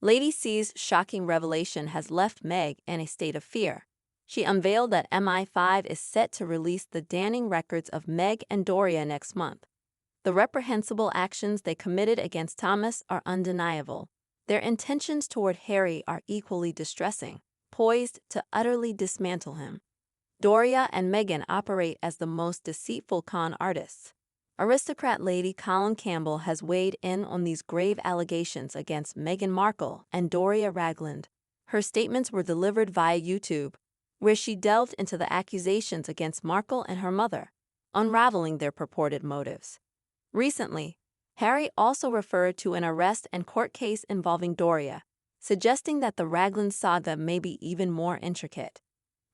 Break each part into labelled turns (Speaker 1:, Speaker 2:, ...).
Speaker 1: Lady C's shocking revelation has left Meg in a state of fear. She unveiled that MI5 is set to release the damning records of Meg and Doria next month. The reprehensible actions they committed against Thomas are undeniable. Their intentions toward Harry are equally distressing, poised to utterly dismantle him. Doria and Megan operate as the most deceitful con artists. Aristocrat Lady Colin Campbell has weighed in on these grave allegations against Meghan Markle and Doria Ragland. Her statements were delivered via YouTube, where she delved into the accusations against Markle and her mother, unraveling their purported motives. Recently, Harry also referred to an arrest and court case involving Doria, suggesting that the Ragland saga may be even more intricate.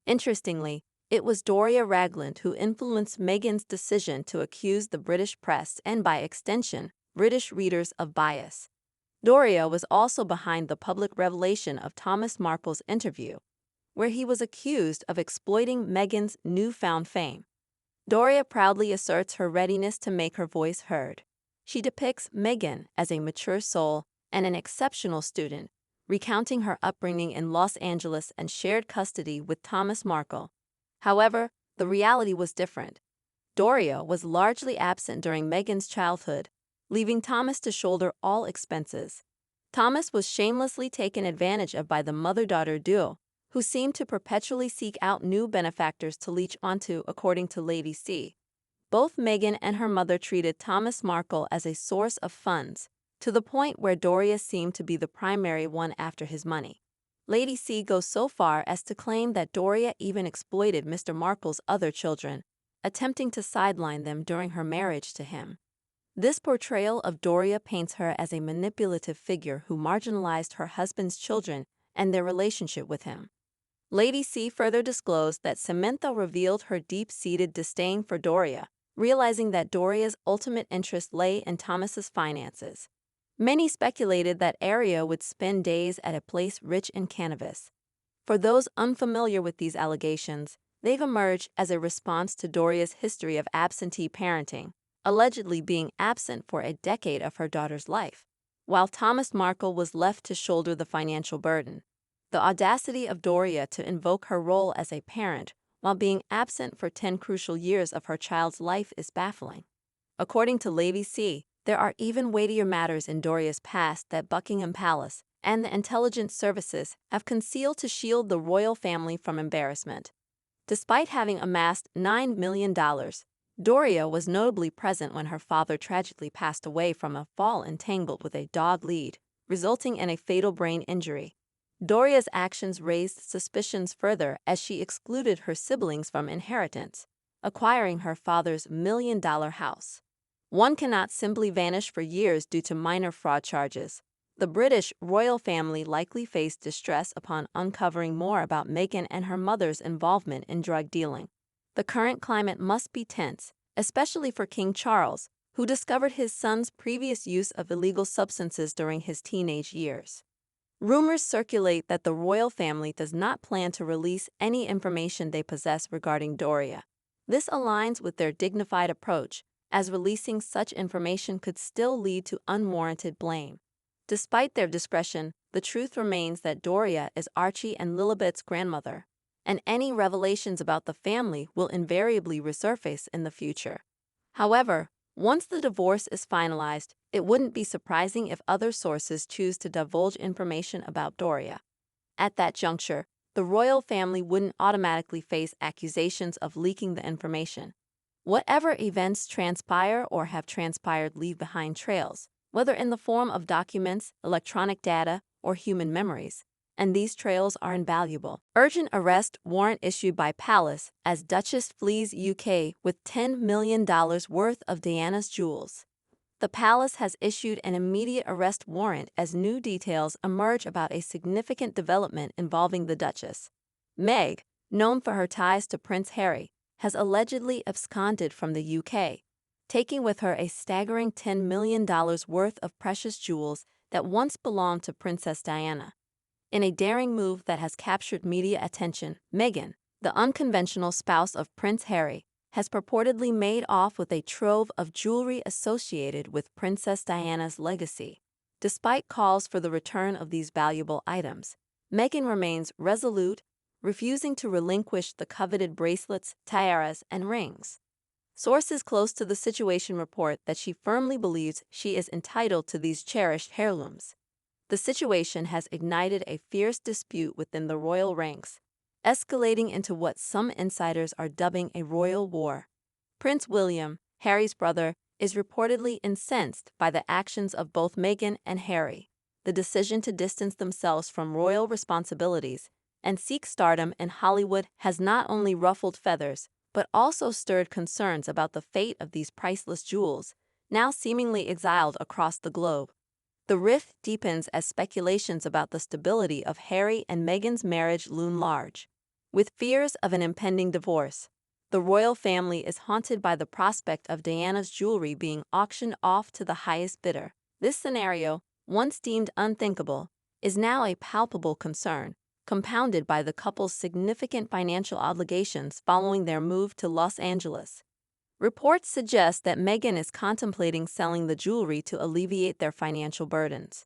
Speaker 1: Interestingly, it was Doria Ragland who influenced Meghan's decision to accuse the British press and, by extension, British readers of bias. Doria was also behind the public revelation of Thomas Markle's interview, where he was accused of exploiting Meghan's newfound fame. Doria proudly asserts her readiness to make her voice heard. She depicts Meghan as a mature soul and an exceptional student, recounting her upbringing in Los Angeles and shared custody with Thomas Markle. However, the reality was different. Doria was largely absent during Meghan's childhood, leaving Thomas to shoulder all expenses. Thomas was shamelessly taken advantage of by the mother-daughter duo, who seemed to perpetually seek out new benefactors to leech onto, according to Lady C. Both Meghan and her mother treated Thomas Markle as a source of funds, to the point where Doria seemed to be the primary one after his money. Lady C goes so far as to claim that Doria even exploited Mr. Markle's other children, attempting to sideline them during her marriage to him. This portrayal of Doria paints her as a manipulative figure who marginalized her husband's children and their relationship with him. Lady C further disclosed that Samantha revealed her deep-seated disdain for Doria, realizing that Doria's ultimate interest lay in Thomas's finances. Many speculated that Arya would spend days at a place rich in cannabis. For those unfamiliar with these allegations, they've emerged as a response to Doria's history of absentee parenting, allegedly being absent for a decade of her daughter's life, while Thomas Markle was left to shoulder the financial burden. The audacity of Doria to invoke her role as a parent while being absent for 10 crucial years of her child's life is baffling. According to Lady C, there are even weightier matters in Doria's past that Buckingham Palace and the intelligence services have concealed to shield the royal family from embarrassment. Despite having amassed $9 million, Doria was notably present when her father tragically passed away from a fall entangled with a dog lead, resulting in a fatal brain injury. Doria's actions raised suspicions further as she excluded her siblings from inheritance, acquiring her father's million-dollar house. One cannot simply vanish for years due to minor fraud charges. The British royal family likely faced distress upon uncovering more about Meghan and her mother's involvement in drug dealing. The current climate must be tense, especially for King Charles, who discovered his son's previous use of illegal substances during his teenage years. Rumors circulate that the royal family does not plan to release any information they possess regarding Doria. This aligns with their dignified approach, as releasing such information could still lead to unwarranted blame. Despite their discretion, the truth remains that Doria is Archie and Lilibet's grandmother, and any revelations about the family will invariably resurface in the future. However, once the divorce is finalized, it wouldn't be surprising if other sources choose to divulge information about Doria. At that juncture, the royal family wouldn't automatically face accusations of leaking the information. Whatever events transpire or have transpired leave behind trails, whether in the form of documents, electronic data, or human memories, and these trails are invaluable. Urgent arrest warrant issued by Palace as Duchess flees UK with $10 million worth of Diana's jewels. The Palace has issued an immediate arrest warrant as new details emerge about a significant development involving the Duchess. Meg, known for her ties to Prince Harry, has allegedly absconded from the UK, taking with her a staggering $10 million worth of precious jewels that once belonged to Princess Diana. In a daring move that has captured media attention, Meghan, the unconventional spouse of Prince Harry, has purportedly made off with a trove of jewelry associated with Princess Diana's legacy. Despite calls for the return of these valuable items, Meghan remains resolute, refusing to relinquish the coveted bracelets, tiaras, and rings. Sources close to the situation report that she firmly believes she is entitled to these cherished heirlooms. The situation has ignited a fierce dispute within the royal ranks, escalating into what some insiders are dubbing a royal war. Prince William, Harry's brother, is reportedly incensed by the actions of both Meghan and Harry. The decision to distance themselves from royal responsibilities and seek stardom in Hollywood has not only ruffled feathers, but also stirred concerns about the fate of these priceless jewels, now seemingly exiled across the globe. The rift deepens as speculations about the stability of Harry and Meghan's marriage loom large. With fears of an impending divorce, the royal family is haunted by the prospect of Diana's jewelry being auctioned off to the highest bidder. This scenario, once deemed unthinkable, is now a palpable concern, compounded by the couple's significant financial obligations following their move to Los Angeles. Reports suggest that Meghan is contemplating selling the jewelry to alleviate their financial burdens.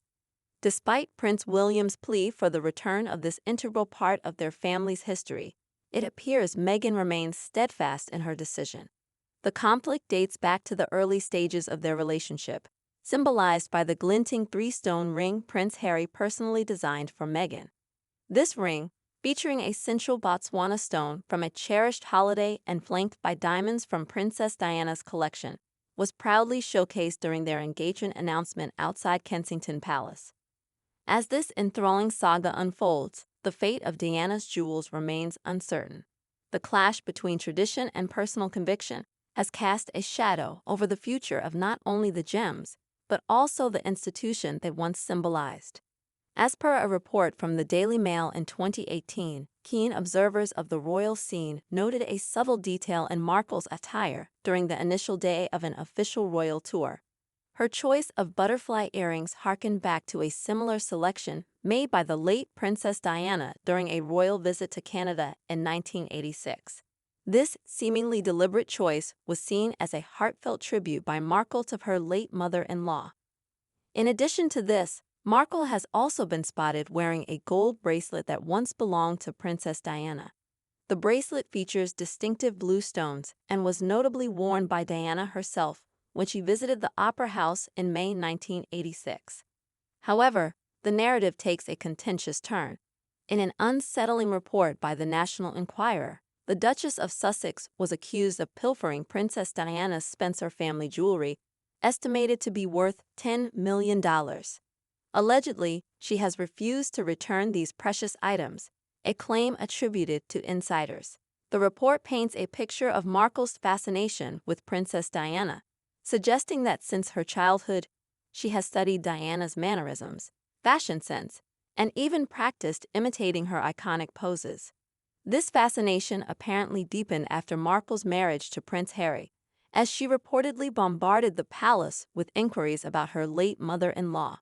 Speaker 1: Despite Prince William's plea for the return of this integral part of their family's history, it appears Meghan remains steadfast in her decision. The conflict dates back to the early stages of their relationship, symbolized by the glinting three-stone ring Prince Harry personally designed for Meghan. This ring, featuring a central Botswana stone from a cherished holiday and flanked by diamonds from Princess Diana's collection, was proudly showcased during their engagement announcement outside Kensington Palace. As this enthralling saga unfolds, the fate of Diana's jewels remains uncertain. The clash between tradition and personal conviction has cast a shadow over the future of not only the gems, but also the institution they once symbolized. As per a report from the Daily Mail in 2018, keen observers of the royal scene noted a subtle detail in Markle's attire during the initial day of an official royal tour. Her choice of butterfly earrings harkened back to a similar selection made by the late Princess Diana during a royal visit to Canada in 1986. This seemingly deliberate choice was seen as a heartfelt tribute by Markle to her late mother-in-law. In addition to this, Markle has also been spotted wearing a gold bracelet that once belonged to Princess Diana. The bracelet features distinctive blue stones and was notably worn by Diana herself when she visited the Opera House in May 1986. However, the narrative takes a contentious turn. In an unsettling report by the National Enquirer, the Duchess of Sussex was accused of pilfering Princess Diana's Spencer family jewelry, estimated to be worth $10 million. Allegedly, she has refused to return these precious items, a claim attributed to insiders. The report paints a picture of Markle's fascination with Princess Diana, suggesting that since her childhood, she has studied Diana's mannerisms, fashion sense, and even practiced imitating her iconic poses. This fascination apparently deepened after Markle's marriage to Prince Harry, as she reportedly bombarded the palace with inquiries about her late mother-in-law.